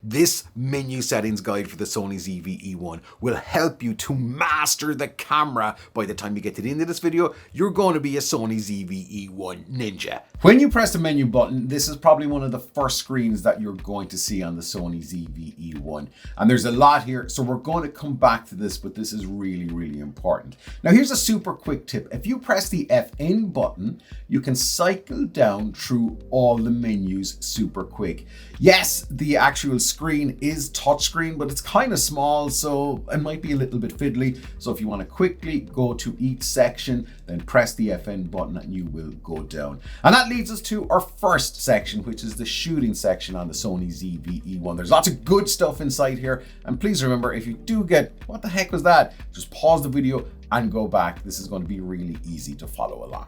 This menu settings guide for the Sony ZV-E1 will help you to master the camera. By the time you get to the end of this video, you're going to be a Sony ZV-E1 ninja. When you press the menu button, this is probably one of the first screens that you're going to see on the Sony ZV-E1. And there's a lot here, so we're going to come back to this, but this is really, really important. Now here's a super quick tip. If you press the FN button, you can cycle down through all the menus super quick. Yes, the actual screen is touchscreen, but it's kind of small, so it might be a little bit fiddly. So if you want to quickly go to each section, then press the FN button and you will go down. And that leads us to our first section, which is the shooting section on the Sony ZV-E1. There's lots of good stuff inside here. And please remember, if you do get, what the heck was that? Just pause the video and go back. This is going to be really easy to follow along.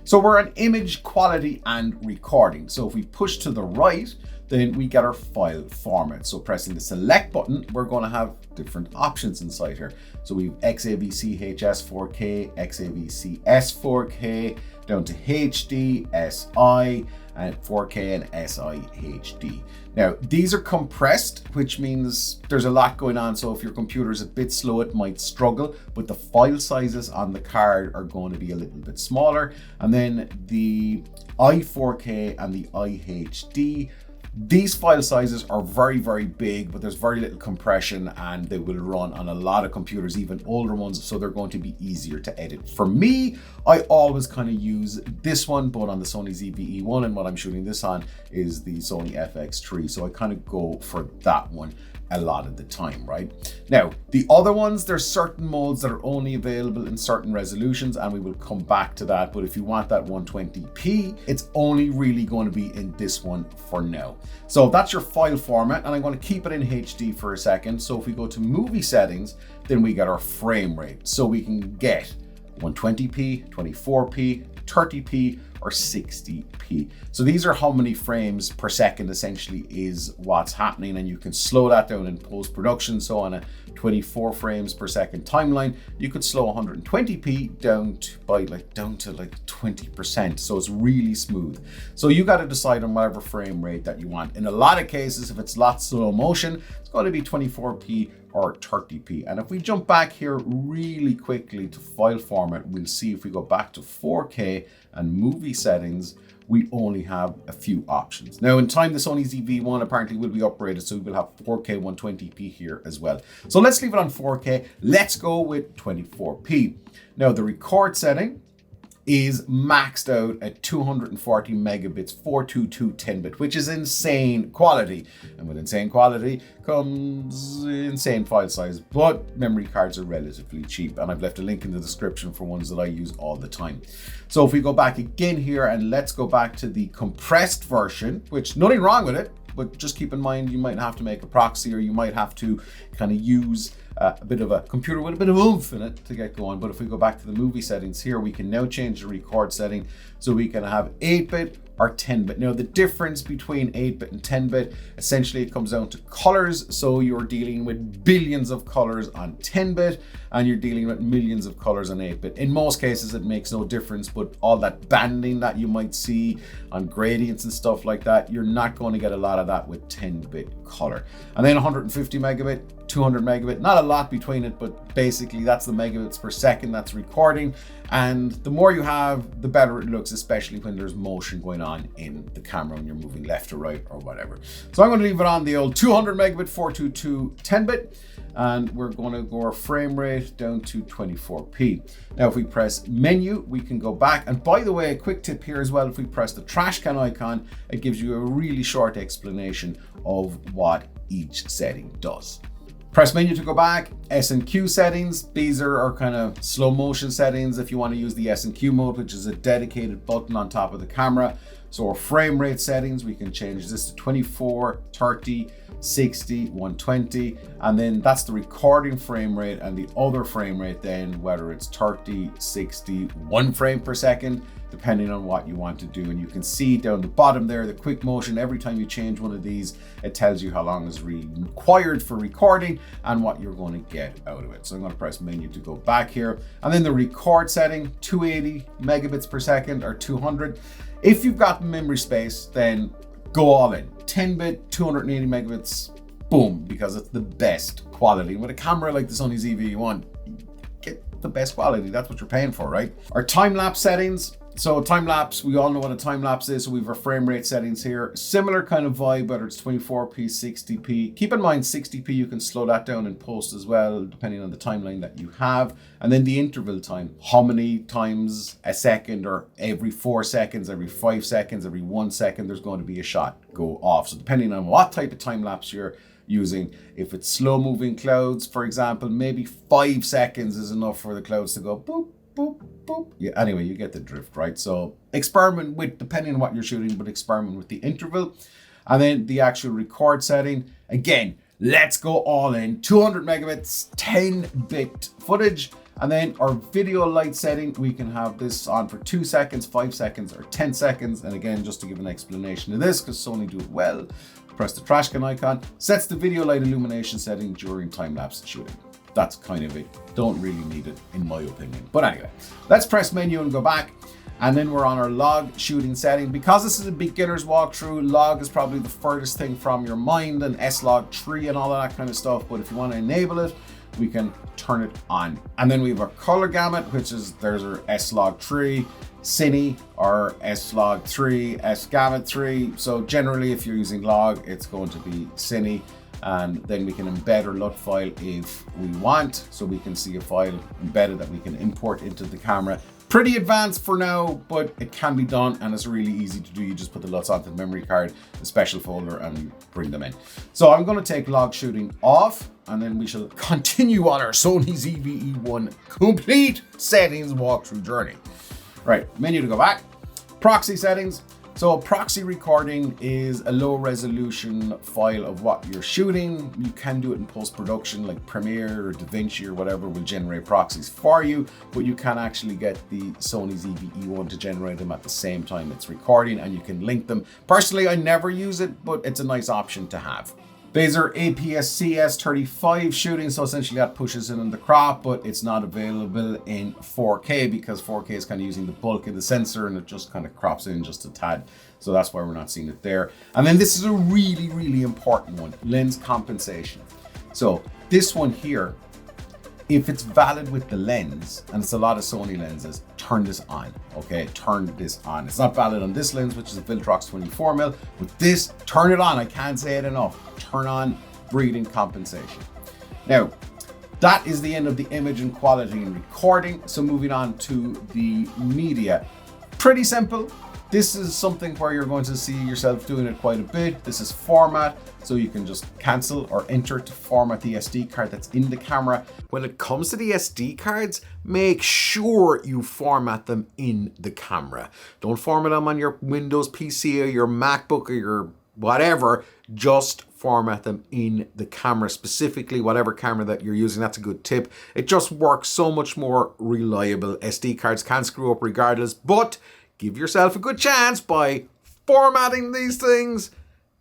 So we're on image quality and recording. So if we push to the right, then we get our file format. So pressing the select button, we're going to have different options inside here. So we have XAVC HS4K, XAVC S4K, down to HD, SI, and 4K and SI HD. Now, these are compressed, which means there's a lot going on. So if your computer is a bit slow, it might struggle, but the file sizes on the card are going to be a little bit smaller. And then the i4K and the iHD, these file sizes are very, very big, but there's very little compression and they will run on a lot of computers, even older ones, so they're going to be easier to edit. For me, I always kind of use this one, but on the Sony ZV-E1, and what I'm shooting this on is the Sony FX3, so I kind of go for that one a lot of the time, right? Now, the other ones, there's certain modes that are only available in certain resolutions, and we will come back to that. But if you want that 120p, it's only really going to be in this one for now. So that's your file format, and I'm going to keep it in HD for a second. So if we go to movie settings, then we get our frame rate. So we can get 120p, 24p, 30p, or 60p. So these are how many frames per second essentially is what's happening, and you can slow that down in post-production. So on a 24 frames per second timeline, you could slow 120p down to 20%. So it's really smooth. So you got to decide on whatever frame rate that you want. In a lot of cases, if it's lots slow motion, it's going to be 24p or 30p. And if we jump back here really quickly to file format, we'll see if we go back to 4K and movie settings, we only have a few options. Now in time, the Sony ZV-E1 apparently will be upgraded, so we will have 4K 120p here as well. So let's leave it on 4K. Let's go with 24p. Now the record setting is maxed out at 240 megabits, 422 10-bit, which is insane quality. And with insane quality comes insane file size, but memory cards are relatively cheap. And I've left a link in the description for ones that I use all the time. So if we go back again here, and let's go back to the compressed version, which nothing wrong with it, but just keep in mind, you might have to make a proxy, or you might have to kind of use a bit of a computer with a bit of oomph in it to get going. But if we go back to the movie settings here, we can now change the record setting so we can have 8-bit or 10-bit. Now the difference between 8-bit and 10-bit, essentially it comes down to colors. So you're dealing with billions of colors on 10-bit and you're dealing with millions of colors on 8-bit. In most cases it makes no difference, but all that banding that you might see on gradients and stuff like that, you're not going to get a lot of that with 10-bit color. And then 150 megabit, 200 megabit, not a lot between it, but basically that's the megabits per second that's recording. And the more you have, the better it looks, especially when there's motion going on in the camera when you're moving left to right or whatever. So I'm going to leave it on the old 200 megabit 422 10-bit, and we're going to go our frame rate down to 24p. Now if we press menu, we can go back. And by the way, a quick tip here as well, if we press the trash can icon, it gives you a really short explanation of what each setting does. Press menu to go back. S&Q settings, these are kind of slow motion settings if you want to use the S&Q mode, which is a dedicated button on top of the camera. So our frame rate settings, we can change this to 24, 30, 60, 120, and then that's the recording frame rate, and the other frame rate then, whether it's 30, 60, 1 frame per second, depending on what you want to do. And you can see down the bottom there, the quick motion, every time you change one of these, it tells you how long is required for recording and what you're going to get out of it. So I'm going to press menu to go back here. And then the record setting, 280 megabits per second or 200. If you've got memory space, then go all in. 10-bit, 280 megabits, boom, because it's the best quality. With a camera like the Sony ZV-E1, get the best quality. That's what you're paying for, right? Our time-lapse settings. So time-lapse, we all know what a time-lapse is. So we have our frame rate settings here. Similar kind of vibe, whether it's 24p, 60p. Keep in mind 60p, you can slow that down in post as well, depending on the timeline that you have. And then the interval time, how many times a second, or every 4 seconds, every 5 seconds, every 1 second, there's going to be a shot go off. So depending on what type of time-lapse you're using, if it's slow moving clouds, for example, maybe 5 seconds is enough for the clouds to go boop, boop, boop. Yeah, anyway, you get the drift, right? So experiment with, depending on what you're shooting, but experiment with the interval. And then the actual record setting. Again, let's go all in. 200 megabits, 10-bit footage. And then our video light setting, we can have this on for 2 seconds, 5 seconds, or 10 seconds. And again, just to give an explanation of this, because Sony do it well, press the trash can icon, sets the video light illumination setting during time-lapse shooting. That's kind of it. Don't really need it, in my opinion. But anyway, let's press menu and go back. And then we're on our log shooting setting. Because this is a beginner's walkthrough, log is probably the furthest thing from your mind, and S-Log 3 and all of that kind of stuff. But if you want to enable it, we can turn it on. And then we have our color gamut, which is, there's our S-Log 3, Cine, or S-Log 3, S-Gamut 3. So generally, if you're using log, it's going to be Cine. And then we can embed our LUT file if we want. So we can see a file embedded that we can import into the camera. Pretty advanced for now, but it can be done, and it's really easy to do. You just put the LUTs onto the memory card, the special folder, and you bring them in. So I'm going to take log shooting off, and then we shall continue on our Sony ZV-E1 complete settings walkthrough journey. Right, menu to go back. Proxy settings. So proxy recording is a low resolution file of what you're shooting. You can do it in post-production, like Premiere or DaVinci or whatever will generate proxies for you, but you can actually get the Sony ZV-E1 to generate them at the same time it's recording, and you can link them. Personally, I never use it, but it's a nice option to have. These are APS-C S35 shooting, so essentially that pushes in on the crop, but it's not available in 4K because 4K is kind of using the bulk of the sensor and it just kind of crops in just a tad. So that's why we're not seeing it there. And then this is a really, really important one, lens compensation. So this one here, if it's valid with the lens, and it's a lot of Sony lenses, turn this on, okay? Turn this on. It's not valid on this lens, which is a Viltrox 24mm, but this, turn it on. I can't say it enough. Turn on breathing compensation. Now, that is the end of the image and quality and recording. So moving on to the media. Pretty simple. This is something where you're going to see yourself doing it quite a bit. This is format, so you can just cancel or enter to format the SD card that's in the camera. When it comes to the SD cards, make sure you format them in the camera. Don't format them on your Windows PC or your MacBook or your whatever. Just format them in the camera, specifically whatever camera that you're using. That's a good tip. It just works so much more reliable. SD cards can screw up regardless, but give yourself a good chance by formatting these things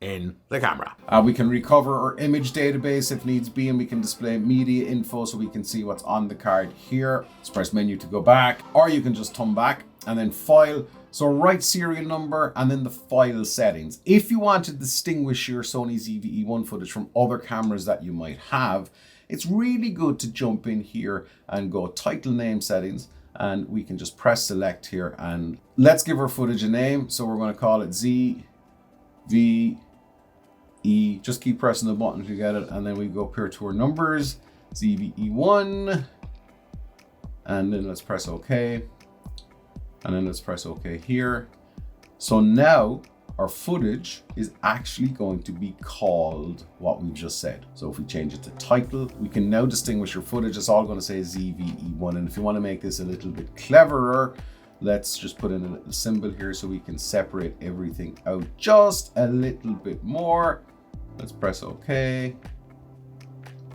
in the camera. We can recover our image database if needs be, and we can display media info so we can see what's on the card here. Let's press menu to go back, or you can just thumb back and then file. So write serial number and then the file settings. If you want to distinguish your Sony ZV-E1 footage from other cameras that you might have, it's really good to jump in here and go title name settings. And we can just press select here, and let's give our footage a name. So we're going to call it ZV-E. Just keep pressing the button to get it. And then we go up here to our numbers, ZV-E1. And then let's press OK. And then let's press OK here. So now our footage is actually going to be called what we've just said. So if we change it to title, we can now distinguish your footage. It's all going to say ZV-E1. And if you want to make this a little bit cleverer, let's just put in a little symbol here so we can separate everything out just a little bit more. Let's press OK.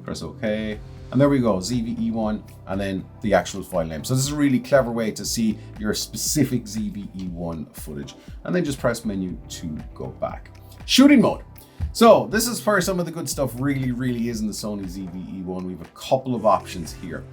Press OK. And there we go, ZV-E1, and then the actual file name. So this is a really clever way to see your specific ZV-E1 footage. And then just press menu to go back. Shooting mode. So this is where some of the good stuff really is in the Sony ZV-E1. We have a couple of options here.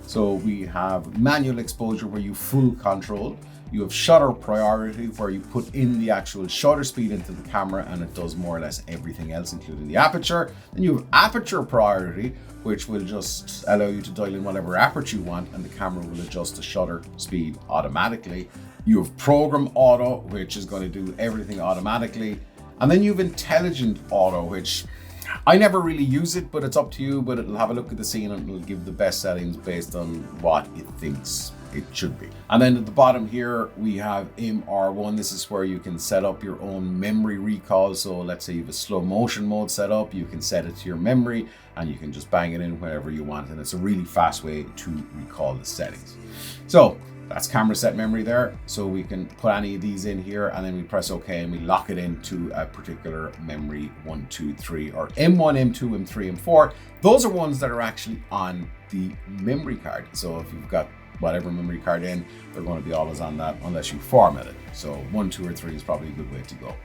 So we have manual exposure where you full control. You have shutter priority, where you put in the actual shutter speed into the camera and it does more or less everything else, including the aperture. Then you have aperture priority, which will just allow you to dial in whatever aperture you want and the camera will adjust the shutter speed automatically. You have program auto, which is going to do everything automatically. And then you have intelligent auto, which I never really use it, but it's up to you. But it'll have a look at the scene and it'll give the best settings based on what it thinks it should be. And then at the bottom here, we have MR1. This is where you can set up your own memory recall. So let's say you have a slow motion mode set up, you can set it to your memory and you can just bang it in wherever you want. And it's a really fast way to recall the settings. So that's camera set memory there. So we can put any of these in here and then we press OK and we lock it into a particular memory 1, 2, 3, or M1, M2, M3, M4. Those are ones that are actually on the memory card. So if you've got whatever memory card in, they're going to be always on that unless you format it. So 1, 2, or 3 is probably a good way to go.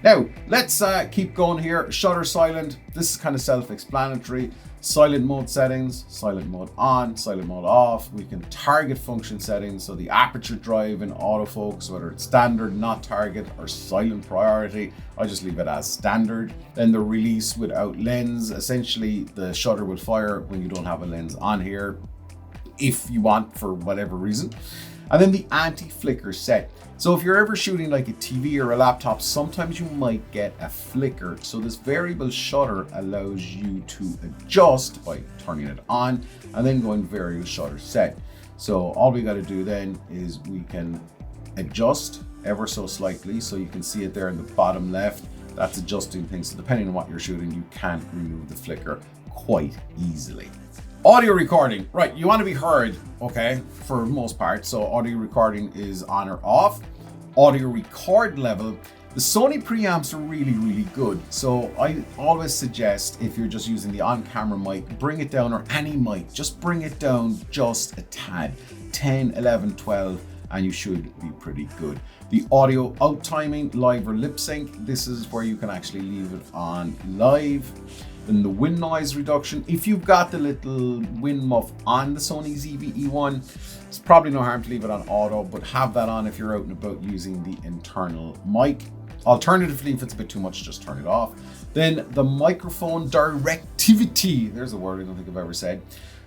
Now, let's keep going here. Shutter silent. This is kind of self-explanatory. Silent mode settings, silent mode on, silent mode off. We can target function settings, so the aperture drive and autofocus, whether it's standard, not target, or silent priority. I just leave it as standard. Then the release without lens. Essentially, the shutter will fire when you don't have a lens on here, if you want, for whatever reason. And then the anti-flicker set. So if you're ever shooting like a TV or a laptop, sometimes you might get a flicker. So this variable shutter allows you to adjust by turning it on and then going variable shutter set. So all we got to do then is we can adjust ever so slightly. So you can see it there in the bottom left. That's adjusting things. So depending on what you're shooting, you can remove the flicker quite easily. Audio recording, right, you want to be heard, okay, for most part. So audio recording is on or off. Audio record level, the Sony preamps are really, really good. So I always suggest, if you're just using the on-camera mic, bring it down, or any mic, just bring it down just a tad, 10, 11, 12, and you should be pretty good. The audio out timing, live or lip sync, this is where you can actually leave it on live. Then the wind noise reduction, if you've got the little wind muff on the Sony ZV-E1, it's probably no harm to leave it on auto, but have that on if you're out and about using the internal mic. Alternatively, if it's a bit too much, just turn it off. Then the microphone directivity, there's a word I don't think I've ever said.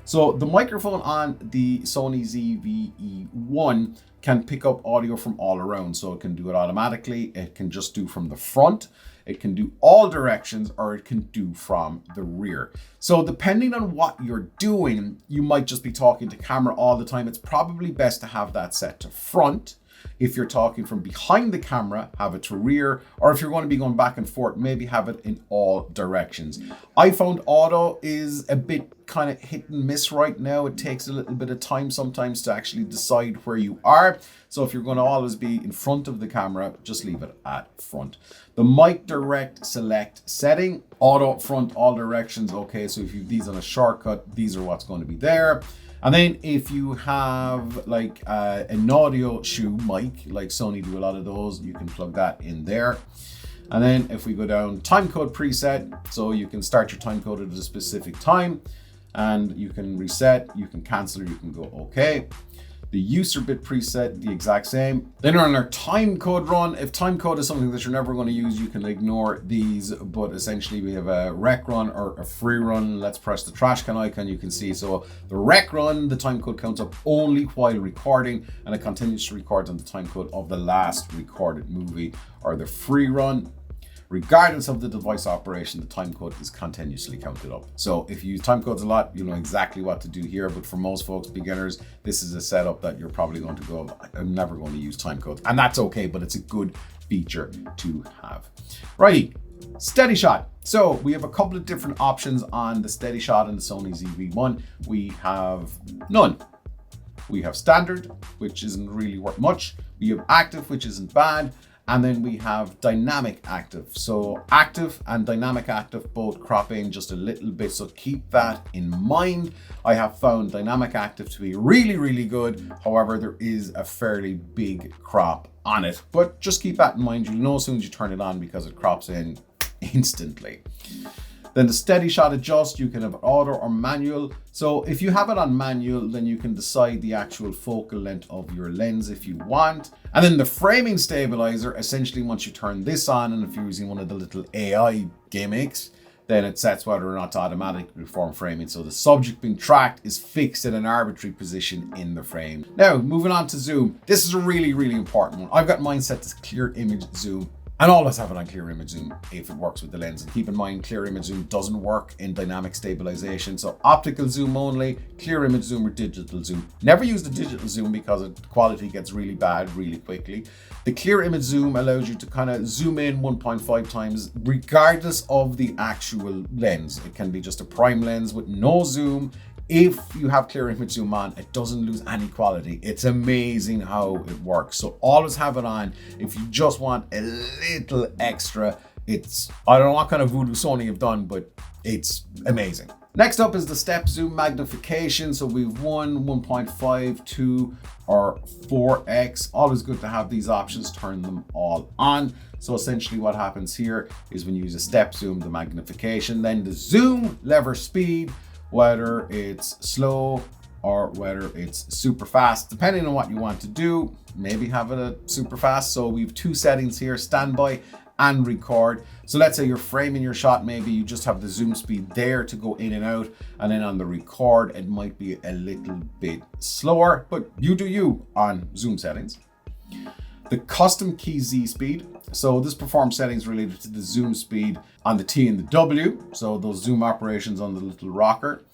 So the microphone on the Sony ZV-E1 can pick up audio from all around. So it can do it automatically, it can just do from the front, it can do all directions, or it can do from the rear. So depending on what you're doing, you might just be talking to camera all the time. It's probably best to have that set to front. If you're talking from behind the camera, have it to rear, or if you're going to be going back and forth, maybe have it in all directions. I found auto is a bit kind of hit and miss right now. It takes a little bit of time sometimes to actually decide where you are. So if you're going to always be in front of the camera, just leave it at front. The mic direct select setting, auto front all directions. Okay, so if you have these on a shortcut, these are what's going to be there. And then if you have like an audio shoe mic, like Sony do a lot of those, you can plug that in there. And then if we go down timecode preset, so you can start your timecode at a specific time and you can reset, you can cancel, or you can go okay. The user bit preset, the exact same. Then on our timecode run, if timecode is something that you're never going to use, you can ignore these, but essentially we have a rec run or a free run. Let's press the trash can icon, you can see. So the rec run, the timecode counts up only while recording, and it continues to record on the timecode of the last recorded movie. Or the free run, regardless of the device operation, the timecode is continuously counted up. So if you use timecodes a lot, you know exactly what to do here. But for most folks, beginners, this is a setup that you're probably going to go, I'm never going to use timecodes. And that's okay, but it's a good feature to have. Righty, steady shot. So we have a couple of different options on the steady shot in the Sony ZV-E1. We have none. We have standard, which isn't really worth much. We have active, which isn't bad. And then we have dynamic active. So active and dynamic active both crop in just a little bit. So keep that in mind. I have found dynamic active to be really, really good. However, there is a fairly big crop on it, but just keep that in mind. You'll know as soon as you turn it on because it crops in instantly. Then the steady shot adjust, you can have auto or manual. So if you have it on manual, then you can decide the actual focal length of your lens if you want. And then the framing stabilizer, essentially once you turn this on, and if you're using one of the little AI gimmicks, then it sets whether or not to automatically perform framing. So the subject being tracked is fixed in an arbitrary position in the frame. Now, moving on to zoom. This is a really, really important one. I've got mine set to clear image zoom. And always have it on clear image zoom if it works with the lens. And keep in mind, clear image zoom doesn't work in dynamic stabilization. So optical zoom only, clear image zoom or digital zoom. Never use the digital zoom because the quality gets really bad really quickly. The clear image zoom allows you to kind of zoom in 1.5 times regardless of the actual lens. It can be just a prime lens with no zoom. If you have clear image zoom on, it doesn't lose any quality. It's amazing how it works. So always have it on. If you just want a little extra, I don't know what kind of voodoo Sony have done, but it's amazing. Next up is the step zoom magnification. So we've 1.5, 2, or 4x. Always good to have these options, turn them all on. So essentially what happens here is when you use a step zoom, the magnification, then the zoom lever speed, whether it's slow or whether it's super fast, depending on what you want to do. Maybe have it at super fast. So we have two settings here, standby and record. So let's say you're framing your shot, maybe you just have the zoom speed there to go in and out, and then on the record it might be a little bit slower, but you do you on zoom settings. The custom key Z speed. So this performs settings related to the zoom speed on the T and the W. So those zoom operations on the little rocker.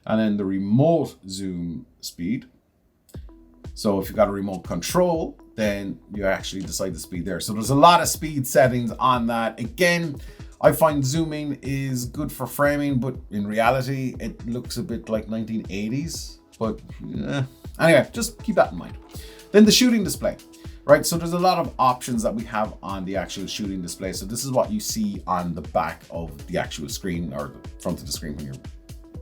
And then the remote zoom speed. So if you've got a remote control, then you actually decide the speed there. So there's a lot of speed settings on that. Again, I find zooming is good for framing, but in reality, it looks a bit like 1980s. But anyway, just keep that in mind. Then the shooting display. Right, so there's a lot of options that we have on the actual shooting display. So this is what you see on the back of the actual screen or the front of the screen when you're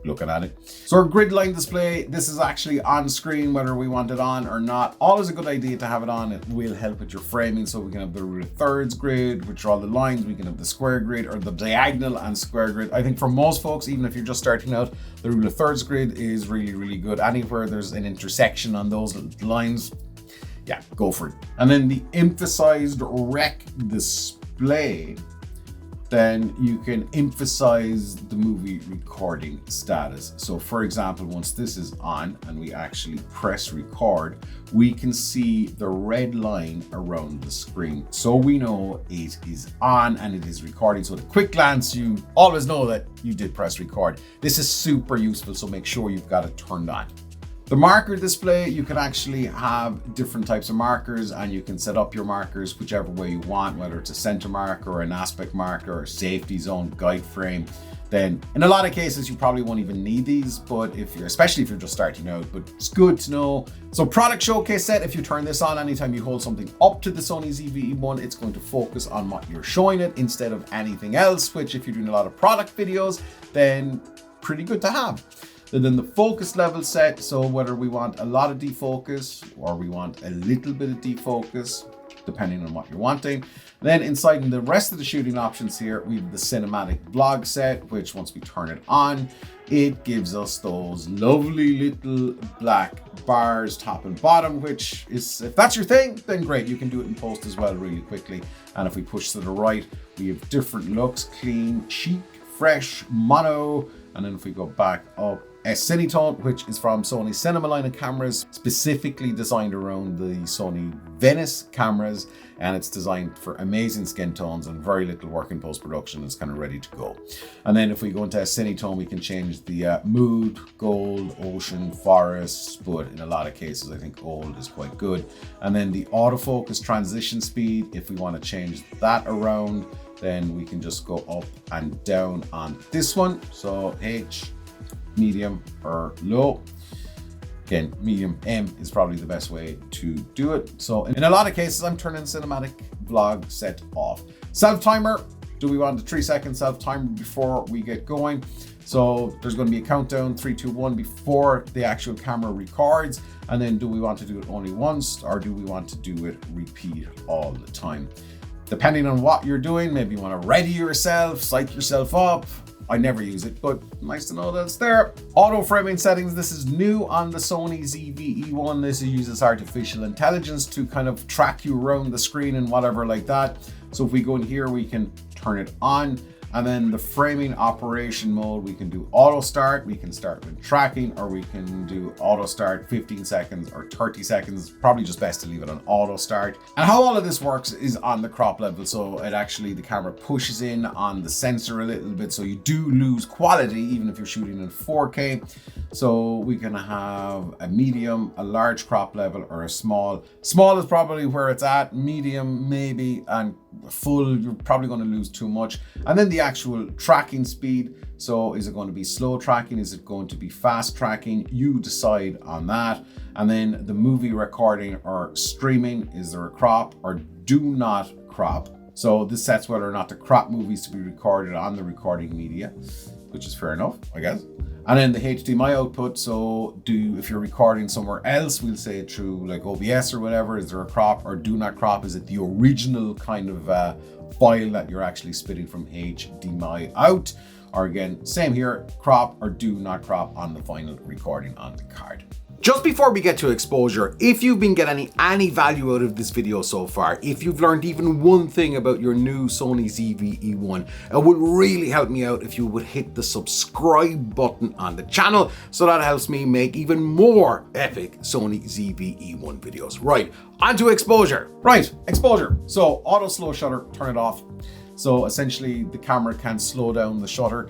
looking at it. So our grid line display, this is actually on screen whether we want it on or not. Always a good idea to have it on. It will help with your framing. So we can have the rule of thirds grid, which are all the lines. We can have the square grid or the diagonal and square grid. I think for most folks, even if you're just starting out, the rule of thirds grid is really, really good. Anywhere there's an intersection on those lines, yeah, go for it. And then the emphasized rec display, then you can emphasize the movie recording status. So for example, once this is on and we actually press record, we can see the red line around the screen. So we know it is on and it is recording. So at a quick glance, you always know that you did press record. This is super useful, so make sure you've got it turned on. The marker display, you can actually have different types of markers and you can set up your markers whichever way you want, whether it's a center marker or an aspect marker or a safety zone, guide frame. Then in a lot of cases, you probably won't even need these, but especially if you're just starting out, but it's good to know. So product showcase set, if you turn this on, anytime you hold something up to the Sony ZV-E1, it's going to focus on what you're showing it instead of anything else, which if you're doing a lot of product videos, then pretty good to have. And then the focus level set, so whether we want a lot of defocus or we want a little bit of defocus, depending on what you're wanting. Then inside in the rest of the shooting options here, we have the cinematic vlog set, which once we turn it on, it gives us those lovely little black bars top and bottom, which is, if that's your thing, then great, you can do it in post as well really quickly. And if we push to the right, we have different looks, clean, chic, fresh, mono, and then if we go back up, a Cinetone, which is from Sony Cinema line of cameras, specifically designed around the Sony Venice cameras, and it's designed for amazing skin tones and very little work in post-production. It's kind of ready to go. And then if we go into a Cinetone, we can change the mood, gold, ocean, forest, but in a lot of cases, I think gold is quite good. And then the autofocus transition speed, if we want to change that around, then we can just go up and down on this one. So H, medium or low. Again, medium M is probably the best way to do it. So in a lot of cases, I'm turning cinematic vlog set off. Self timer, do we want the 3-second self timer before we get going? So there's going to be a countdown, 3, 2, 1 before the actual camera records. And then do we want to do it only once or do we want to do it repeat all the time? Depending on what you're doing, maybe you want to ready yourself, psych yourself up, I never use it, but nice to know that it's there. Auto framing settings. This is new on the Sony ZV-E1. This uses artificial intelligence to kind of track you around the screen and whatever like that. So if we go in here, we can turn it on. And then the framing operation mode, we can do auto start, we can start with tracking, or we can do auto start 15 seconds or 30 seconds. Probably just best to leave it on auto start. And how all of this works is on the crop level. So it actually, the camera pushes in on the sensor a little bit. So you do lose quality, even if you're shooting in 4K. So we can have a medium, a large crop level, or a small. Small is probably where it's at, medium maybe, and full, you're probably going to lose too much. And then the actual tracking speed. So is it going to be slow tracking? Is it going to be fast tracking? You decide on that. And then the movie recording or streaming, is there a crop or do not crop? So this sets whether or not to crop movies to be recorded on the recording media, which is fair enough, I guess. And then the HDMI output, so if you're recording somewhere else, we'll say it through like OBS or whatever, is there a crop or do not crop? Is it the original kind of file that you're actually spitting from HDMI out? Or again, same here, crop or do not crop on the final recording on the card. Just before we get to exposure, if you've been getting any value out of this video so far, if you've learned even one thing about your new Sony ZV-E1, it would really help me out if you would hit the subscribe button on the channel, so that helps me make even more epic Sony ZV-E1 videos. Right, onto exposure. Right, exposure. So auto slow shutter, turn it off. So essentially the camera can slow down the shutter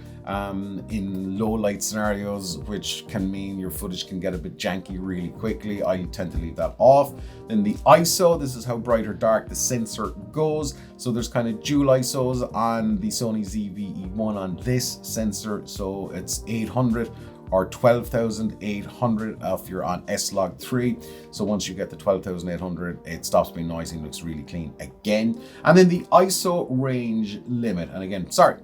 in low light scenarios, which can mean your footage can get a bit janky really quickly. I tend to leave that off. Then the ISO, this is how bright or dark the sensor goes. So there's kind of dual ISOs on the Sony ZV-E1 on this sensor. So it's 800 or 12,800 if you're on S-Log 3. So once you get the 12,800, it stops being noisy and looks really clean again. And then the ISO range limit. And again, sorry.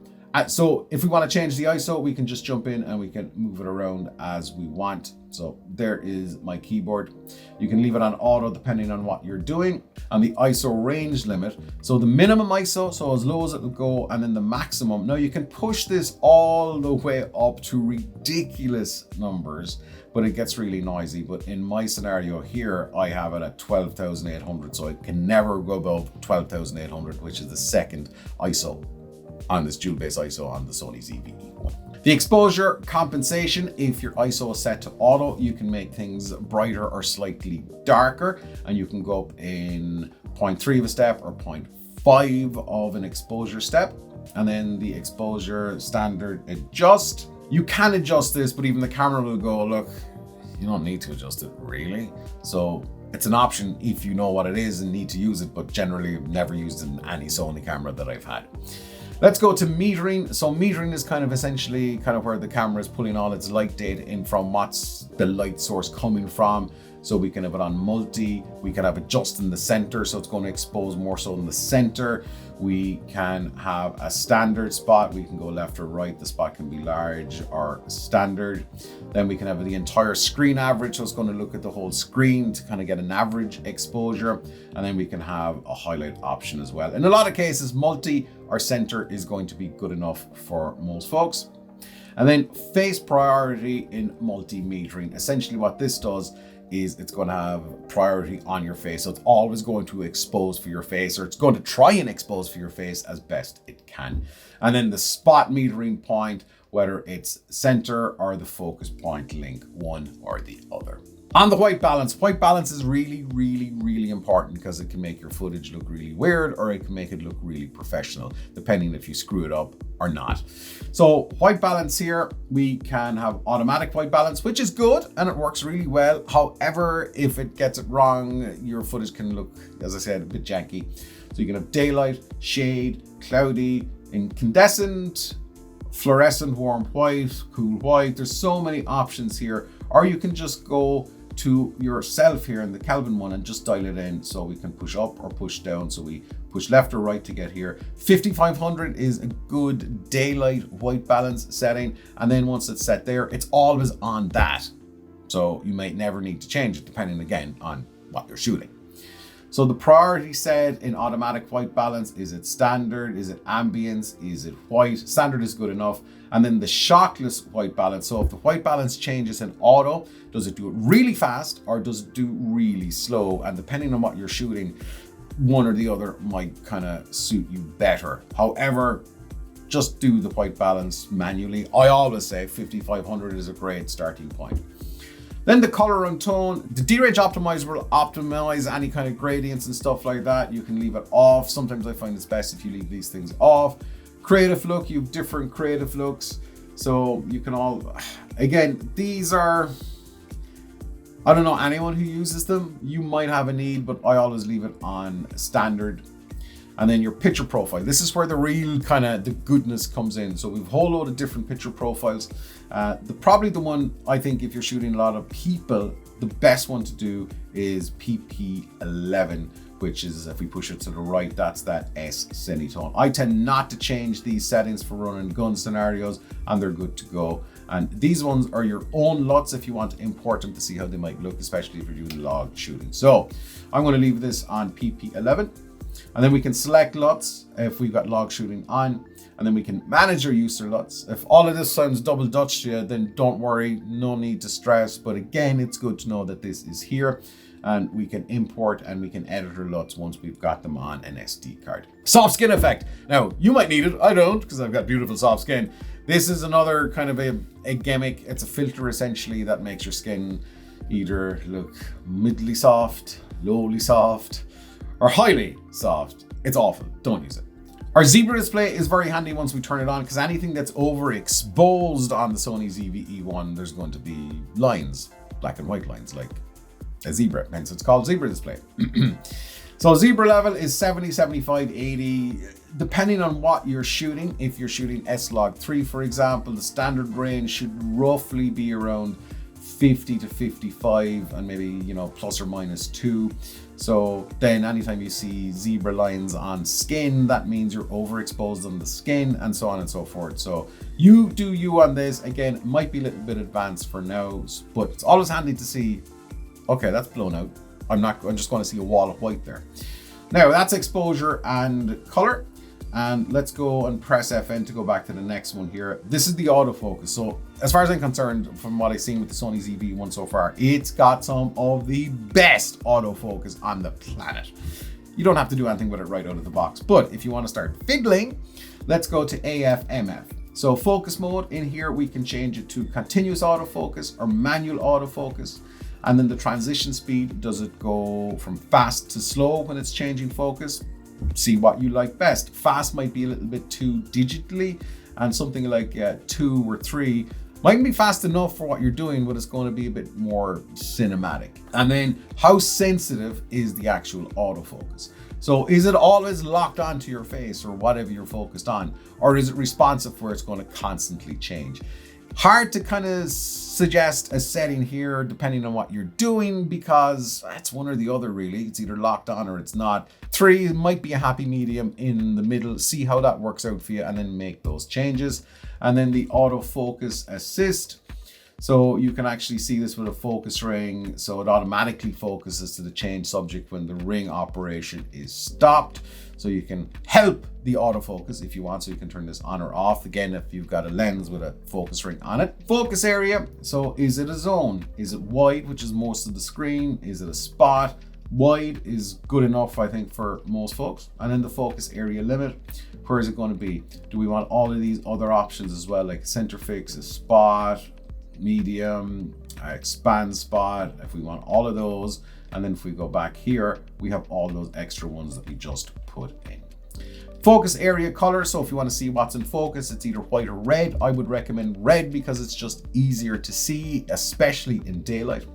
So if we want to change the ISO, we can just jump in and we can move it around as we want. So there is my keyboard. You can leave it on auto depending on what you're doing. And the ISO range limit. So the minimum ISO, so as low as it will go, and then the maximum. Now you can push this all the way up to ridiculous numbers, but it gets really noisy. But in my scenario here, I have it at 12,800. So it can never go above 12,800, which is the second ISO on this dual base ISO on the Sony ZV-E1. The exposure compensation, if your ISO is set to auto, you can make things brighter or slightly darker, and you can go up in 0.3 of a step or 0.5 of an exposure step. And then the exposure standard adjust. You can adjust this, but even the camera will go, look, you don't need to adjust it really. So it's an option if you know what it is and need to use it, but generally I've never used it in any Sony camera that I've had. Let's go to metering. So metering is kind of essentially kind of where the camera is pulling all its light data in from, what's the light source coming from. So we can have it on multi, we can have it just in the center, so it's going to expose more so in the center. We can have a standard spot, we can go left or right, the spot can be large or standard. Then we can have the entire screen average, so it's going to look at the whole screen to kind of get an average exposure. And then we can have a highlight option as well. In a lot of cases, multi or center is going to be good enough for most folks. And then face priority in multi-metering. Essentially what this does is it's going to have priority on your face. So it's always going to expose for your face, or it's going to try and expose for your face as best it can. And then the spot metering point, whether it's center or the focus point link, one or the other. On the white balance is really, really, really important because it can make your footage look really weird, or it can make it look really professional, depending if you screw it up or not. So white balance here, we can have automatic white balance, which is good and it works really well. However, if it gets it wrong, your footage can look, as I said, a bit janky. So you can have daylight, shade, cloudy, incandescent, fluorescent, warm white, cool white. There's so many options here. Or you can just go to yourself here in the Kelvin one and just dial it in, so we can push up or push down. So we push left or right to get here. 5500 is a good daylight white balance setting, and then once it's set there, it's always on that. So you might never need to change it, depending again on what you're shooting. So the priority set in automatic white balance, is it standard? Is it ambience? Is it white? Standard is good enough. And then the shockless white balance. So if the white balance changes in auto, does it do it really fast or does it do really slow? And depending on what you're shooting, one or the other might kind of suit you better. However, just do the white balance manually. I always say 5500 is a great starting point. Then the color and tone, the derange optimizer will optimize any kind of gradients and stuff like that. You can leave it off. Sometimes I find it's best if you leave these things off. Creative look, you have different creative looks. So you can all, again, these are, I don't know anyone who uses them. You might have a need, but I always leave it on standard. And then your picture profile. This is where the real kind of the goodness comes in. So we've a whole load of different picture profiles. Probably the one I think if you're shooting a lot of people, the best one to do is PP11, which is, if we push it to the right, that's that S semitone. I tend not to change these settings for running gun scenarios, and they're good to go. And these ones are your own LUTs if you want to import them to see how they might look, especially if you're doing log shooting. So I'm going to leave this on PP11. And then we can select LUTs if we've got log shooting on, and then we can manage our user LUTs. If all of this sounds double Dutch to you, then don't worry, no need to stress. But again, it's good to know that this is here, and we can import and we can edit our LUTs once we've got them on an SD card. Soft skin effect. Now, you might need it. I don't, because I've got beautiful soft skin. This is another kind of a gimmick. It's a filter essentially that makes your skin either look middly soft, lowly soft, or highly soft. It's awful, don't use it. Our zebra display is very handy once we turn it on, because anything that's overexposed on the Sony ZV-E1, there's going to be lines, black and white lines, like a zebra, hence it's called zebra display. So zebra level is 70, 75, 80, depending on what you're shooting. If you're shooting S-Log3, for example, the standard range should roughly be around 50 to 55, and maybe, you know, plus or minus 2. So then anytime you see zebra lines on skin, that means you're overexposed on the skin, and so on and so forth. So you do you on this. Again, it might be a little bit advanced for now, but it's always handy to see, okay, that's blown out. I'm just going to see a wall of white there. Now that's exposure and color. And let's go and press FN to go back to the next one here. This is the autofocus. So as far as I'm concerned, from what I've seen with the Sony ZV-E1 so far, it's got some of the best autofocus on the planet. You don't have to do anything with it right out of the box. But if you want to start fiddling, let's go to AF/MF. So focus mode, in here we can change it to continuous autofocus or manual autofocus. And then the transition speed, does it go from fast to slow when it's changing focus? See what you like best. Fast might be a little bit too digitally, and something like 2 or 3 might be fast enough for what you're doing, but it's going to be a bit more cinematic. And then how sensitive is the actual autofocus? So is it always locked onto your face or whatever you're focused on, or is it responsive where it's going to constantly change? Hard to kind of suggest a setting here depending on what you're doing, because it's one or the other really. It's either locked on or it's not. 3 might be a happy medium in the middle. See how that works out for you and then make those changes. And then the autofocus assist. So you can actually see this with a focus ring. So it automatically focuses to the change subject when the ring operation is stopped. So you can help the autofocus if you want. So you can turn this on or off. Again, if you've got a lens with a focus ring on it. Focus area. So is it a zone? Is it wide, which is most of the screen? Is it a spot? Wide is good enough, I think, for most folks. And then the focus area limit. Where is it going to be? Do we want all of these other options as well, like center fix, a spot, medium, expand spot, if we want all of those. And then if we go back here, we have all those extra ones that we just put in. Focus area color. So if you want to see what's in focus, it's either white or red. I would recommend red because it's just easier to see, especially in daylight.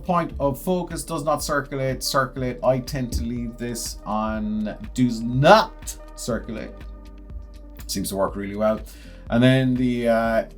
Point of focus does not circulate. Circulate, I tend to leave this on does not circulate. Seems to work really well. And then the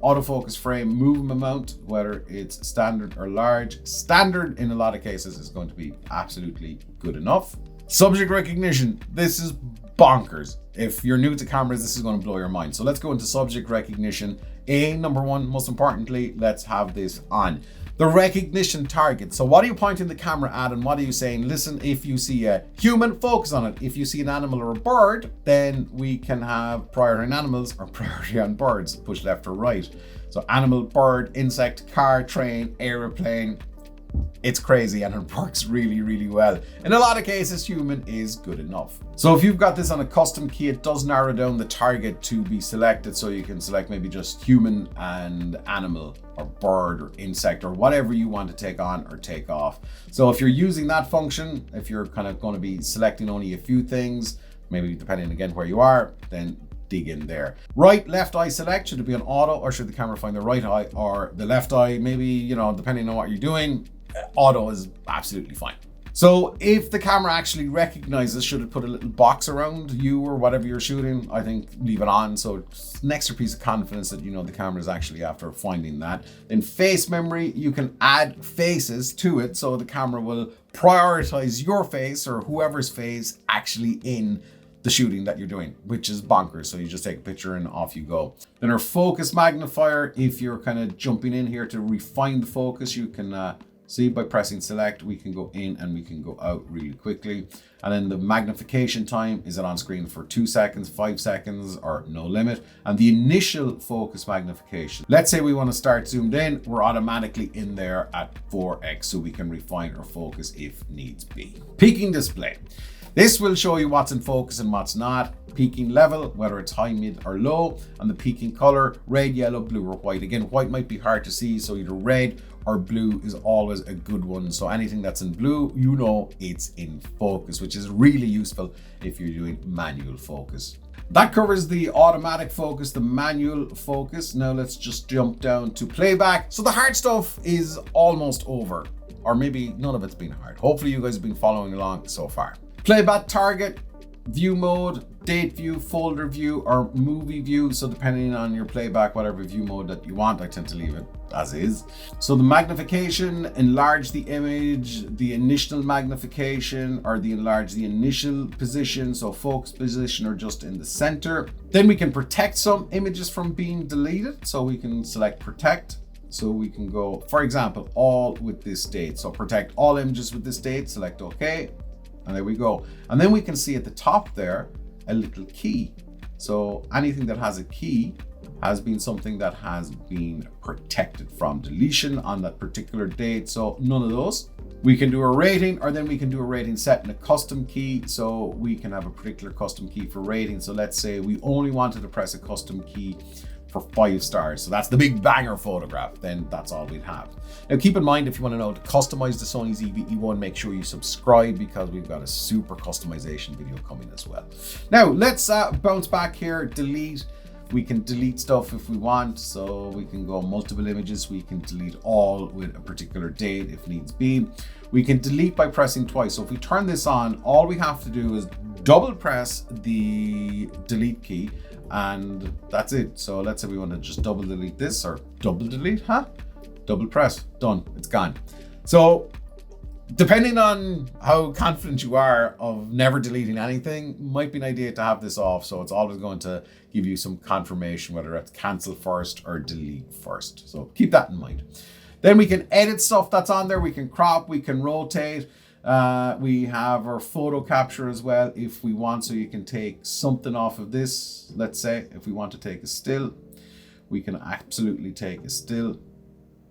autofocus frame movement amount, whether it's standard or large. Standard in a lot of cases is going to be absolutely good enough. Subject recognition. This is bonkers. If you're new to cameras, this is going to blow your mind. So let's go into subject recognition. Number one, most importantly, let's have this on. The recognition target. So what are you pointing the camera at and what are you saying? Listen, if you see a human, focus on it. If you see an animal or a bird, then we can have priority on animals or priority on birds. Push left or right. So animal, bird, insect, car, train, aeroplane. It's crazy and it works really, really well. In a lot of cases, human is good enough. So if you've got this on a custom key, it does narrow down the target to be selected. So you can select maybe just human and animal or bird or insect or whatever you want to take on or take off. So if you're using that function, if you're kind of going to be selecting only a few things, maybe depending again where you are, then dig in there. Right, left eye select, should it be on auto or should the camera find the right eye or the left eye? Maybe, you know, depending on what you're doing, auto is absolutely fine. So if the camera actually recognizes, should it put a little box around you or whatever you're shooting? I think leave it on. So it's an extra piece of confidence that you know the camera is actually after finding that. In face memory, you can add faces to it. So the camera will prioritize your face or whoever's face actually in the shooting that you're doing, which is bonkers. So you just take a picture and off you go. Then our focus magnifier, if you're kind of jumping in here to refine the focus, you can see by pressing select, we can go in and we can go out really quickly. And then the magnification time, is it on screen for 2 seconds, 5 seconds, or no limit? And the initial focus magnification, let's say we want to start zoomed in, we're automatically in there at 4x, so we can refine our focus if needs be. Peaking display. This will show you what's in focus and what's not. Peaking level, whether it's high, mid, or low, and the peaking color, red, yellow, blue, or white. Again, white might be hard to see, so either red or blue is always a good one. So anything that's in blue, you know it's in focus, which is really useful if you're doing manual focus. That covers the automatic focus, the manual focus. Now let's just jump down to playback. So the hard stuff is almost over, or maybe none of it's been hard. Hopefully you guys have been following along so far. Playback target, view mode, date view, folder view, or movie view. So depending on your playback, whatever view mode that you want, I tend to leave it as is. So the magnification, enlarge the image, the initial magnification, or the enlarge the initial position. So focus position or just in the center. Then we can protect some images from being deleted. So we can select protect. So we can go, for example, all with this date. So protect all images with this date, select OK. And there we go. And then we can see at the top there, a little key. So anything that has a key has been something that has been protected from deletion on that particular date. So none of those. We can do a rating, or then we can do a rating set in a custom key. So we can have a particular custom key for rating. So let's say we only wanted to press a custom key for 5 stars. So that's the big banger photograph. Then that's all we'd have. Now keep in mind, if you want to know to customize the Sony ZV-E1, make sure you subscribe because we've got a super customization video coming as well. Now let's bounce back here, delete. We can delete stuff if we want. So we can go multiple images. We can delete all with a particular date if needs be. We can delete by pressing twice. So if we turn this on, all we have to do is double press the delete key and that's it. So let's say we want to just double delete this, or double delete, double press, done, it's gone. So depending on how confident you are of never deleting anything, might be an idea to have this off. So it's always going to give you some confirmation whether it's cancel first or delete first. So keep that in mind. Then we can edit stuff that's on there. We can crop, we can rotate. We have our photo capture as well if we want. So you can take something off of this. Let's say if we want to take a still, we can absolutely take a still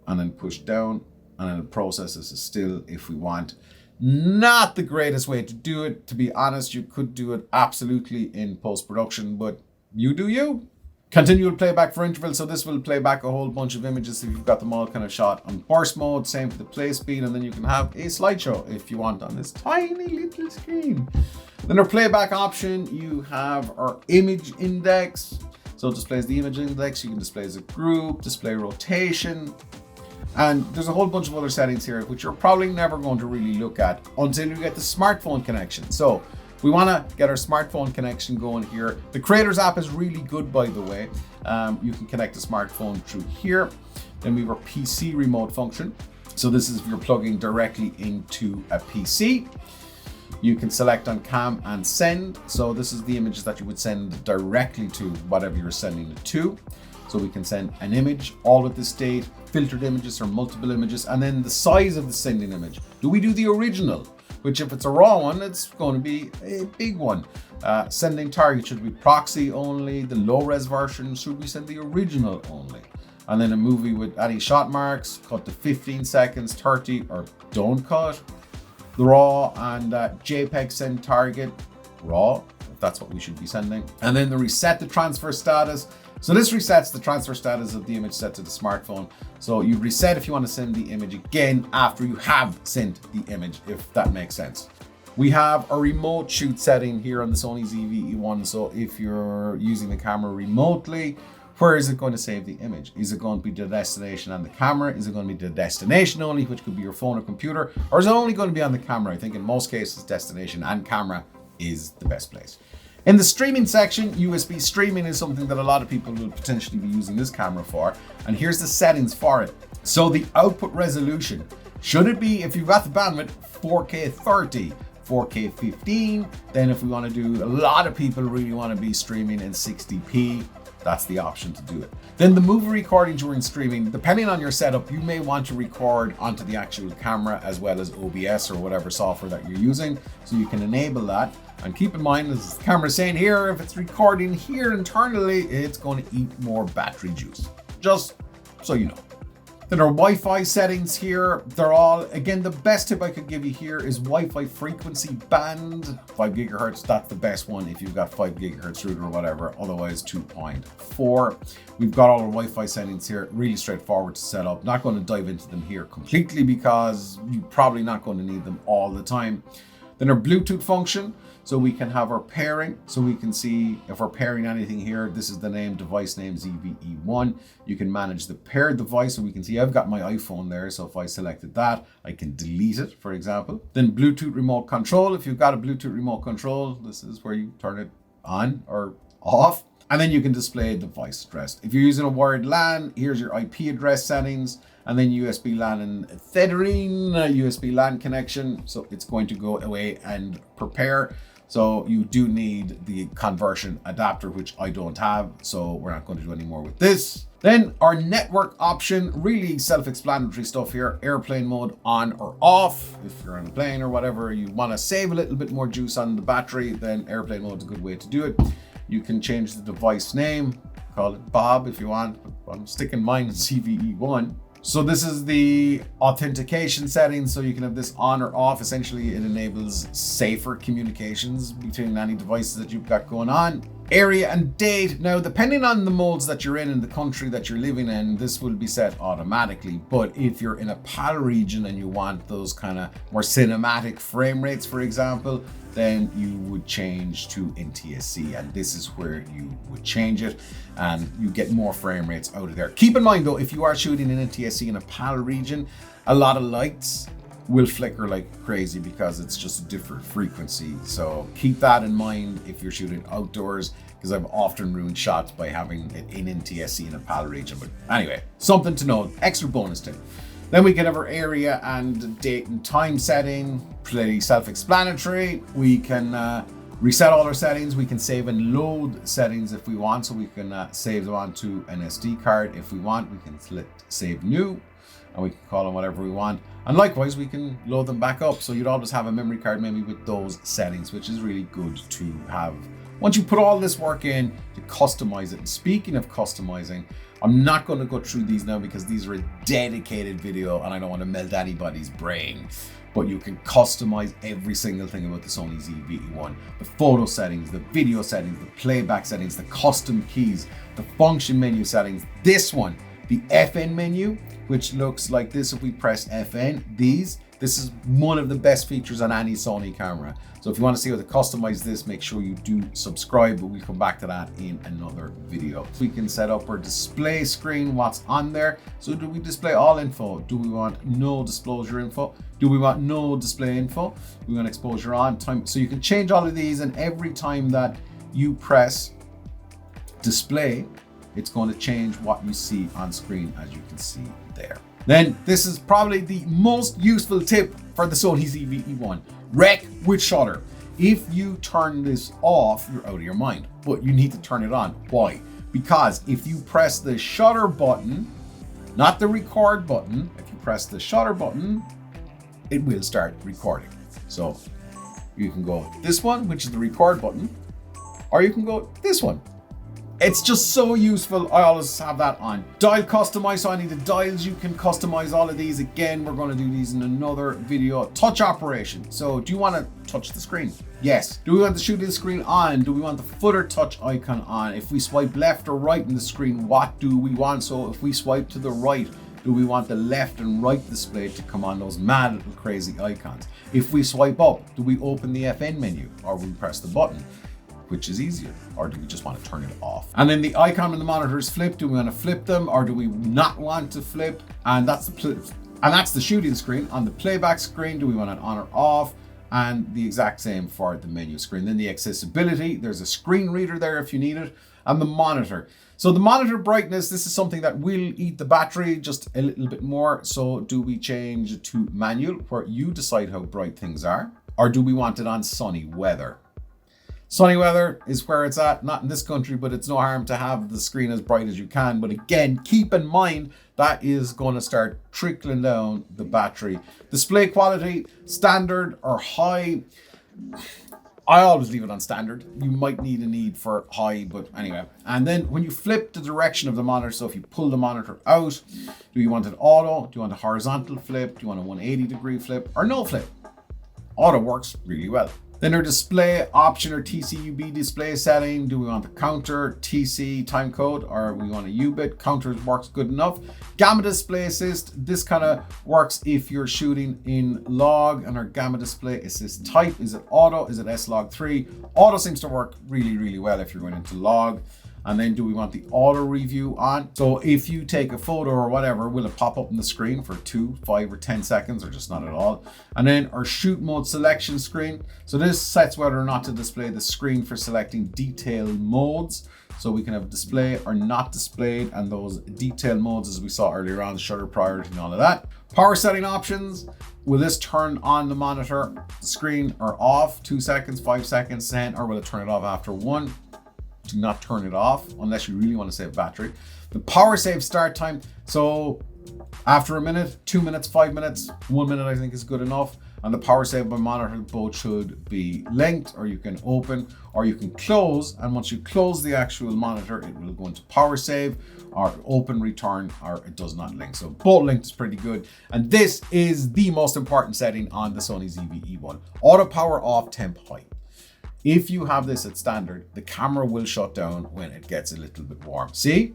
and then push down and then it processes a still if we want. Not the greatest way to do it, to be honest. You could do it absolutely in post-production, but you do you. Continual playback for interval. So this will play back a whole bunch of images if you've got them all kind of shot on burst mode. Same for the play speed, and then you can have a slideshow if you want on this tiny little screen. Then our playback option, you have our image index. So it displays the image index. You can display as a group, display rotation. And there's a whole bunch of other settings here, which you're probably never going to really look at until you get the smartphone connection. So we want to get our smartphone connection going here. The Creators app is really good, by the way. You can connect a smartphone through here. Then we have our PC remote function. So this is if you're plugging directly into a PC. You can select on cam and send. So this is the images that you would send directly to whatever you're sending it to. So we can send an image, all with this date, filtered images or multiple images, and then the size of the sending image. Do we do the original? Which if it's a raw one, it's going to be a big one. Sending target, should we proxy only? The low res version, should we send the original only? And then a movie with any shot marks, cut to 15 seconds, 30, or don't cut. The raw and JPEG send target, raw, if that's what we should be sending. And then the reset the transfer status. So this resets the transfer status of the image set to the smartphone. So you reset if you want to send the image again after you have sent the image, if that makes sense. We have a remote shoot setting here on the Sony ZV-E1. So if you're using the camera remotely, where is it going to save the image? Is it going to be the destination and the camera? Is it going to be the destination only, which could be your phone or computer? Or is it only going to be on the camera? I think in most cases, destination and camera is the best place. In the streaming section, USB streaming is something that a lot of people will potentially be using this camera for. And here's the settings for it. So the output resolution, should it be, if you've got the bandwidth, 4K 30, 4K 15, then if we want to do, a lot of people really want to be streaming in 60p, that's the option to do it. Then the movie recording during streaming, depending on your setup, you may want to record onto the actual camera as well as OBS or whatever software that you're using. So you can enable that. And keep in mind, as the camera's saying here, if it's recording here internally, it's going to eat more battery juice. Just so you know. Then our Wi-Fi settings here, they're all, again, the best tip I could give you here is Wi-Fi frequency band, 5 gigahertz, that's the best one if you've got 5 gigahertz router or whatever, otherwise 2.4. We've got all our Wi-Fi settings here, really straightforward to set up. Not going to dive into them here completely because you're probably not going to need them all the time. Then our Bluetooth function, so we can have our pairing, so we can see if we're pairing anything here. This is the name, device name ZV-E1. You can manage the paired device, so we can see I've got my iPhone there, so if I selected that, I can delete it, for example. Then Bluetooth remote control. If you've got a Bluetooth remote control, this is where you turn it on or off. And then you can display device address. If you're using a wired LAN, here's your IP address settings, and then USB LAN and Tethering, USB LAN connection. So it's going to go away and prepare. So you do need the conversion adapter, which I don't have. So we're not going to do any more with this. Then our network option, really self-explanatory stuff here. Airplane mode on or off. If you're on a plane or whatever, you want to save a little bit more juice on the battery, then airplane mode is a good way to do it. You can change the device name, call it Bob if you want, but I'm sticking mine in ZV-E1. So this is the authentication settings. So you can have this on or off. Essentially, it enables safer communications between any devices that you've got going on. Area and date. Now, depending on the modes that you're in the country that you're living in, this will be set automatically. But if you're in a PAL region and you want those kind of more cinematic frame rates, for example, then you would change to NTSC, and this is where you would change it and you get more frame rates out of there. Keep in mind though, if you are shooting in NTSC in a PAL region, a lot of lights will flicker like crazy because it's just a different frequency. So keep that in mind if you're shooting outdoors, because I've often ruined shots by having it in NTSC in a PAL region. But anyway, something to know, extra bonus tip. Then we can have our area and date and time setting, pretty self-explanatory. We can reset all our settings. We can save and load settings if we want. So we can save them onto an SD card if we want. We can select save new and we can call them whatever we want. And likewise, we can load them back up. So you'd always have a memory card maybe with those settings, which is really good to have. Once you put all this work in to customize it, and speaking of customizing, I'm not going to go through these now because these are a dedicated video and I don't want to melt anybody's brain. But you can customize every single thing about the Sony ZV-E1. The photo settings, the video settings, the playback settings, the custom keys, the function menu settings. This one, the FN menu, which looks like this if we press FN, this is one of the best features on any Sony camera. So if you want to see how to customize this, make sure you do subscribe, but we'll come back to that in another video. We can set up our display screen, what's on there. So do we display all info? Do we want no disclosure info? Do we want no display info? We want exposure on time. So you can change all of these, and every time that you press display, it's going to change what you see on screen, as you can see there. Then this is probably the most useful tip for the Sony ZV-E1. Rec with shutter. If you turn this off, you're out of your mind, but you need to turn it on. Why? because if you press the shutter button, not the record button, if you press the shutter button, it will start recording. So you can go this one, which is the record button, or you can go this one. It's just so useful. I always have that on. Dial customize, so I need the dials. You can customize all of these. Again, we're going to do these in another video. Touch operation. So do you want to touch the screen? Yes. Do we want the shooting screen on? Do we want the footer touch icon on? If we swipe left or right in the screen, what do we want? So if we swipe to the right, do we want the left and right display to come on, those mad little crazy icons? If we swipe up, do we open the FN menu or we press the button? Which is easier, or do we just want to turn it off? And then the icon on the monitor is flip. Do we want to flip them, or do we not want to flip? And that's the shooting screen. On the playback screen, do we want it on or off? And the exact same for the menu screen. Then the accessibility, there's a screen reader there if you need it, and the monitor. So the monitor brightness, this is something that will eat the battery just a little bit more. So do we change to manual, where you decide how bright things are, or do we want it on sunny weather? Sunny weather is where it's at, not in this country, but it's no harm to have the screen as bright as you can. But again, keep in mind that is going to start trickling down the battery. Display quality, standard or high. I always leave it on standard. You might need a need for high, but anyway. And then when you flip the direction of the monitor, so if you pull the monitor out, do you want it auto? Do you want a horizontal flip? Do you want a 180-degree flip or no flip? Auto works really well. Then our display option or TCUB display setting. Do we want the counter, TC time code, or we want a U-bit? Counter works good enough. Gamma display assist. This kind of works if you're shooting in log, and our gamma display assist type. Is it auto? Is it S-Log3? Auto seems to work really, really well if you're going into log. And then do we want the auto review on? So if you take a photo or whatever, will it pop up on the screen for 2, 5, or 10 seconds, or just not at all? And then our shoot mode selection screen. So this sets whether or not to display the screen for selecting detail modes. So we can have display or not displayed, and those detail modes, as we saw earlier on, shutter priority and all of that. Power setting options. Will this turn on the monitor, the screen, or off? 2 seconds, 5 seconds, 10, or will it turn it off after 1? Do not turn it off unless you really want to save battery. The power save start time. So after a minute, 2 minutes, 5 minutes, 1 minute, I think is good enough. And the power save by monitor, both should be linked, or you can open or you can close. And once you close the actual monitor, it will go into power save or open, return, or it does not link. So both linked is pretty good. And this is the most important setting on the Sony ZV-E1. Auto power off, temp high. If you have this at standard, the camera will shut down when it gets a little bit warm. See?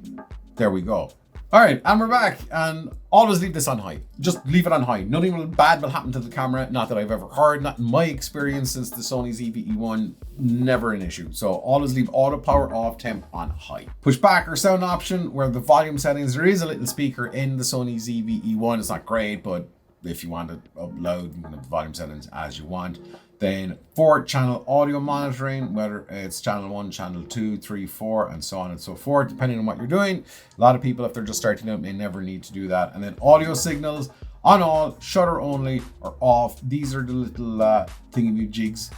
There we go. All right, and we're back, and always leave this on high. Just leave it on high. Nothing bad will happen to the camera, not that I've ever heard, not in my experience since the Sony ZV-E1, never an issue. So always leave auto power off, temp on high. Push back or sound option, where the volume settings, there is a little speaker in the Sony ZV-E1. It's not great, but if you want it up loud, you can have the volume settings as you want. Then 4-channel audio monitoring, whether it's channel 1, channel 2, 3, 4, and so on and so forth, depending on what you're doing. A lot of people, if they're just starting out, may never need to do that. And then audio signals, on all, shutter only, or off. These are the little thingy-jigs.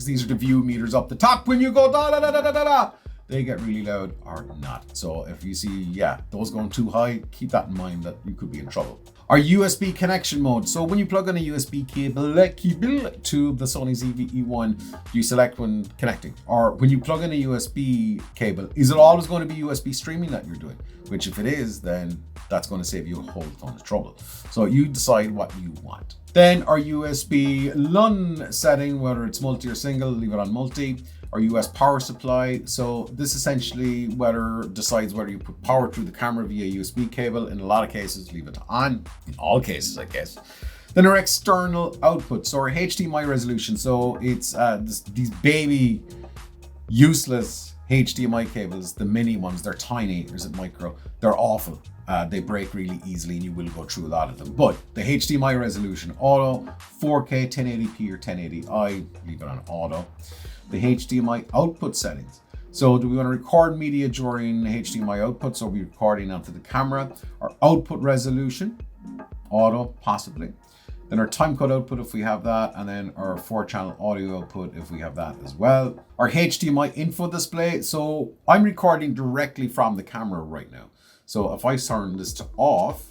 These are the view meters up the top when you go da da da da da da. They get really loud or not. So if you see, those going too high, keep that in mind that you could be in trouble. Our USB connection mode. So when you plug in a USB cable to the Sony ZV-E1, you select when connecting. Or when you plug in a USB cable, is it always going to be USB streaming that you're doing? Which if it is, then that's going to save you a whole ton of trouble. So you decide what you want. Then our USB LUN setting, whether it's multi or single, leave it on multi. Our US power supply. So this essentially decides whether you put power through the camera via USB cable. In a lot of cases, leave it on. In all cases, I guess. Then our external output. So our HDMI resolution. So it's these baby useless HDMI cables, the mini ones, they're tiny, or is it micro? They're awful. They break really easily and you will go through a lot of them. But the HDMI resolution, auto, 4K, 1080p or 1080i, leave it on auto. The HDMI output settings. So do we want to record media during HDMI output? So we're recording onto the camera. Our output resolution, auto, possibly. Then our timecode output if we have that, and then our 4-channel audio output if we have that as well. Our HDMI info display. So I'm recording directly from the camera right now. So if I turn this to off,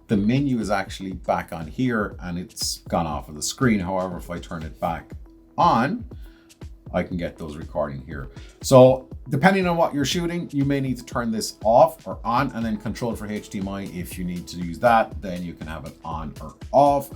the menu is actually back on here and it's gone off of the screen. However, if I turn it back on, I can get those recording here. So depending on what you're shooting, you may need to turn this off or on, and then control for HDMI. If you need to use that, then you can have it on or off.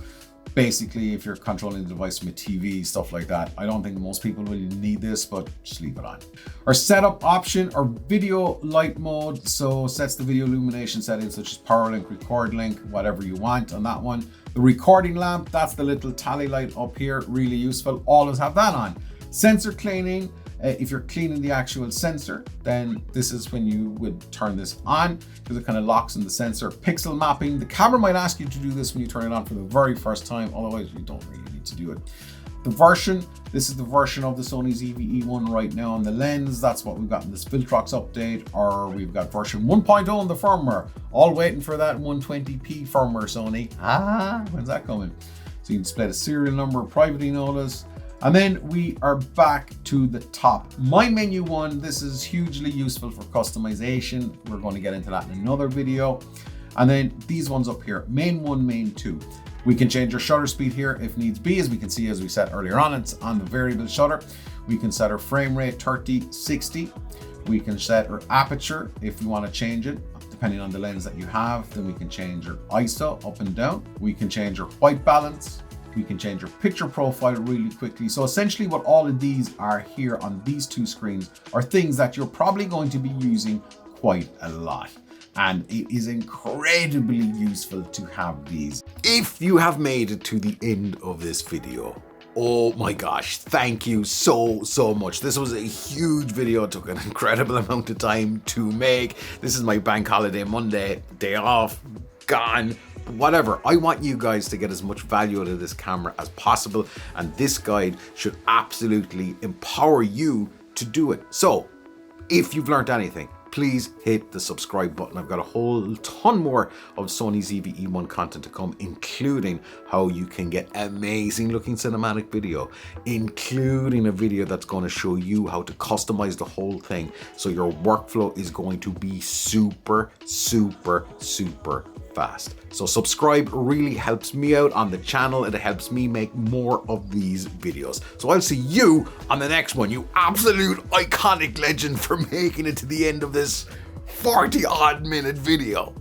Basically, if you're controlling the device from a TV, stuff like that, I don't think most people really need this, but just leave it on. Our setup option, our video light mode, so sets the video illumination settings such as power link, record link, whatever you want on that one. The recording lamp, that's the little tally light up here, really useful. Always have that on. Sensor cleaning, if you're cleaning the actual sensor, then this is when you would turn this on because it kind of locks in the sensor. Pixel mapping, the camera might ask you to do this when you turn it on for the very first time, otherwise you don't really need to do it. The version, this is the version of the Sony ZV-E1 right now on the lens. That's what we've got in this Filtrox update, or we've got version 1.0 in the firmware. All waiting for that 120p firmware, Sony. When's that coming? So you can display the serial number, privacy notice. And then we are back to the top. My menu one, this is hugely useful for customization. We're going to get into that in another video. And then these ones up here, main 1, main 2. We can change our shutter speed here if needs be, as we can see, as we said earlier on, it's on the variable shutter. We can set our frame rate 30, 60. We can set our aperture if we want to change it. Depending on the lens that you have, then we can change our ISO up and down. We can change our white balance. We can change your picture profile really quickly. So essentially what all of these are here on these two screens are things that you're probably going to be using quite a lot. And it is incredibly useful to have these. If you have made it to the end of this video, oh my gosh, thank you so much. This was a huge video. It took an incredible amount of time to make. This is my bank holiday Monday, day off, gone. Whatever, I want you guys to get as much value out of this camera as possible, and this guide should absolutely empower you to do it. So if you've learned anything, please hit the subscribe button. I've got a whole ton more of Sony ZV-E1 content to come, including how you can get amazing looking cinematic video, including a video that's going to show you how to customize the whole thing so your workflow is going to be super fast. So subscribe really helps me out on the channel. It helps me make more of these videos. So I'll see you on the next one, you absolute iconic legend for making it to the end of this 40 odd minute video.